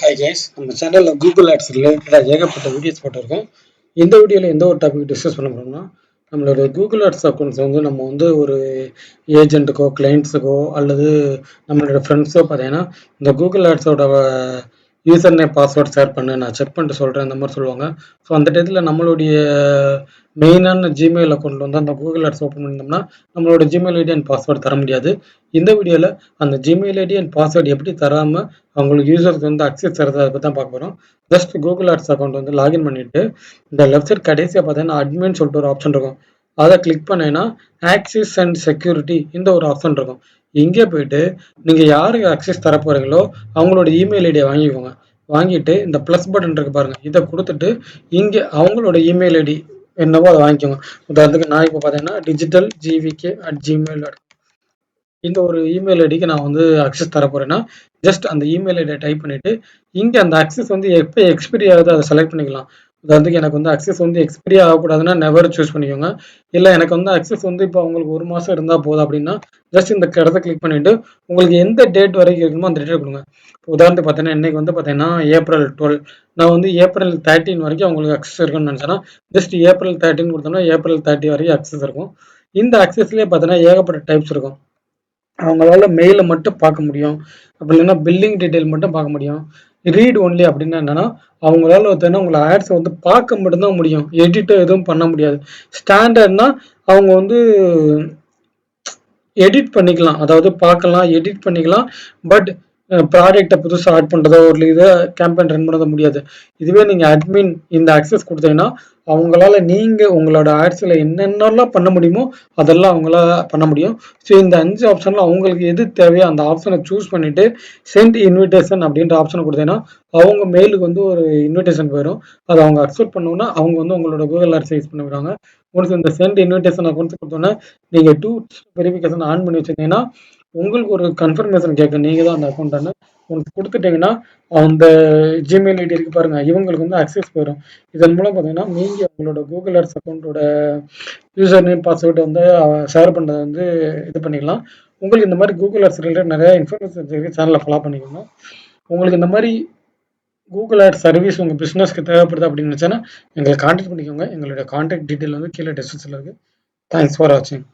Hi guys, நம்ம சேனலில் Google ads ரிலேட்டடாக ஏகப்பட்ட வீடியோஸ் போட்டிருக்கோம். இந்த வீடியோவில் எந்த ஒரு டாபிக் டிஸ்கஸ் பண்ண போகிறோம்னா, நம்மளோட கூகுள் ஆட்ஸ் அக்கௌண்ட்ஸ் வந்து நம்ம வந்து ஒரு ஏஜென்ட்டுக்கோ கிளைண்ட்ஸுக்கோ அல்லது நம்மளோட ஃப்ரெண்ட்ஸோ பார்த்தீங்கன்னா இந்த கூகுள் ஆட்ஸோட யூசர் நேம் பாஸ்வேர்ட் ஷேர் பண்ணு, நான் செக் பண்ணிட்டு சொல்கிறேன், இந்த மாதிரி சொல்லுவாங்க. ஸோ அந்த டயத்தில் நம்மளுடைய மெயினான ஜிமெயில் அக்கௌண்ட் வந்து அந்த கூகுள் ஆட்ஸ் ஓப்பன் பண்ணியிருந்தோம்னா நம்மளோட ஜிமெயில் ஐடி அண்ட் பாஸ்வேர்டு தர முடியாது. இந்த வீடியோவில் அந்த ஜிமெயில் ஐடி அண்ட் பாஸ்வேர்டு எப்படி தராமல் அவங்களுக்கு யூசருக்கு வந்து அக்சஸ் தரது அதை பற்றி தான் பார்க்க போகிறோம். ஜஸ்ட் கூகுள் ஆட்ஸ் அக்கௌண்ட் வந்து லாகின் பண்ணிவிட்டு இந்த லெஃப்ட் சைட் கடைசியாக பார்த்தீங்கன்னா அட்மின் சொல்லிட்டு ஒரு ஆப்ஷன் இருக்கும். அதை கிளிக் பண்ணீங்கன்னா ஆக்சஸ் அண்ட் செக்யூரிட்டி இந்த ஒரு ஆப்ஷன் இருக்கும். இங்கே போயிட்டு நீங்கள் யாருக்கு அக்சஸ் தர போகிறீங்களோ அவங்களோட இமெயில் ஐடியை வாங்கிக்கோங்க. வாங்கிட்டு இந்த ப்ளஸ் பட்டன் இருக்கு பாருங்க, இதை கொடுத்துட்டு இங்கே அவங்களோட இமெயில் ஐடி என்னவோ அதை வாங்கிக்கோங்க. உதாரணத்துக்கு நான் இப்போ பார்த்தீங்கன்னா digitalgvk@gmail.com இந்த ஒரு இமெயில் ஐடிக்கு நான் வந்து அக்சஸ் தர போறேன்னா ஜஸ்ட் அந்த இமெயில் ஐடியை டைப் பண்ணிட்டு இங்கே அந்த அக்சஸ் வந்து எப்போ எக்ஸ்பைரி ஆகுது அதை செலக்ட் பண்ணிக்கலாம். உதாரணத்துக்கு எனக்கு வந்து அக்சஸ் வந்து எக்ஸ்பைரி ஆகக்கூடாதுன்னா நெவர் சூஸ் பண்ணிக்கோங்க. இல்லை எனக்கு வந்து அக்சஸ் வந்து இப்போ உங்களுக்கு 1 மாதம் இருந்தால் போதும் அப்படின்னா ஜஸ்ட் இந்த இடத்த கிளிக் பண்ணிட்டு உங்களுக்கு எந்த டேட் வரைக்கும் இருக்குமோ அந்த டேட் கொடுங்க. உதாரணத்துக்கு பார்த்தீங்கன்னா இன்னைக்கு வந்து பார்த்தீங்கன்னா April 12, நான் வந்து April 13 வரைக்கும் உங்களுக்கு அக்சஸ் இருக்குன்னு நினச்சேன்னா ஜஸ்ட் April 13 கொடுத்தோம்னா April 30 வரைக்கும் அக்சஸ் இருக்கும். இந்த அக்சஸ்லேயே பார்த்தீங்கன்னா ஏகப்பட்ட டைப்ஸ் இருக்கும். அவங்களால மெயிலை மட்டும் பார்க்க முடியும், அப்படி இல்லைன்னா பில்லிங் டீட்டெயில் மட்டும் பார்க்க முடியும். ரீட் ஒன்லி அப்படின்னா என்னன்னா அவங்களால பார்த்தீங்கன்னா உங்களை ஆட்ஸை வந்து பார்க்க மட்டும்தான் முடியும், எடிட்டோ எதுவும் பண்ண முடியாது. ஸ்டாண்டர்ட்னா அவங்க வந்து எடிட் பண்ணிக்கலாம், அதாவது பார்க்கலாம், எடிட் பண்ணிக்கலாம். பட் ப்ராடக்டை புதுசாக ஆட் பண்ணுறதோ ஒரு இதை கேம்பெயின் ரன் பண்ணத முடியாது. இதுவே நீங்கள் அட்மின் இந்த அக்சஸ் கொடுத்தீங்கன்னா அவங்களால நீங்கள் உங்களோட ஆட்ஸில் என்னென்னலாம் பண்ண முடியுமோ அதெல்லாம் அவங்களால பண்ண முடியும். ஸோ இந்த 5 ஆப்ஷனில் அவங்களுக்கு எது தேவையோ அந்த ஆப்ஷனை சூஸ் பண்ணிவிட்டு சென்ட் இன்விடேஷன் அப்படின்ற ஆப்ஷனை கொடுத்தீங்கன்னா அவங்க மெயிலுக்கு வந்து ஒரு இன்விடேஷன் போயிடும். அதை அவங்க அக்செப்ட் பண்ணோன்னா அவங்க வந்து உங்களோட கூகுள் ஆட்ஸ் யூஸ் பண்ண விடுவாங்க. ஒன்ஸ் இந்த சென்ட் இன்விடேஷன் அக்கௌண்ட் கொடுத்தோன்னா நீங்கள் 2 வெரிஃபிகேஷன் ஆன் பண்ணி வச்சுருந்தீங்கன்னா உங்களுக்கு ஒரு கன்ஃபர்மேஷன் கேட்கும், நீங்கள் தான் அந்த அக்கௌண்ட்டானு. உங்களுக்கு கொடுத்துட்டீங்கன்னா அந்த ஜிமெயில் ஐடி இருக்கு பாருங்க, இவங்களுக்கு வந்து அக்சஸ் போயிடும். இதன் மூலம் பார்த்தீங்கன்னா நீங்கள் உங்களோட கூகுள் ஆட்ஸ் அக்கௌண்ட்டோட யூசர் நேம் பாஸ்வேர்டு வந்து ஷேர் பண்ணுறதை வந்து இது பண்ணிக்கலாம். உங்களுக்கு இந்த மாதிரி கூகுள் ஆட்ஸ் ரிலேட்டட் நிறைய இன்ஃபர்மேஷன் இருக்குது, சேனலை ஃபாலோ பண்ணிக்கோங்க. உங்களுக்கு இந்த மாதிரி கூகுள் ஆட்ஸ் சர்வீஸ் உங்கள் பிஸ்னஸ்க்கு தேவைப்படுது அப்படின்னு நினச்சேன்னா எங்களை கான்டாக்ட் பண்ணிக்கோங்க. எங்களுடைய கான்டாக்ட் டீட்டெயில் வந்து கீழே டிஸ்கிரிப்ஷனில் இருக்குது. தேங்க்ஸ் ஃபார் வாட்சிங்.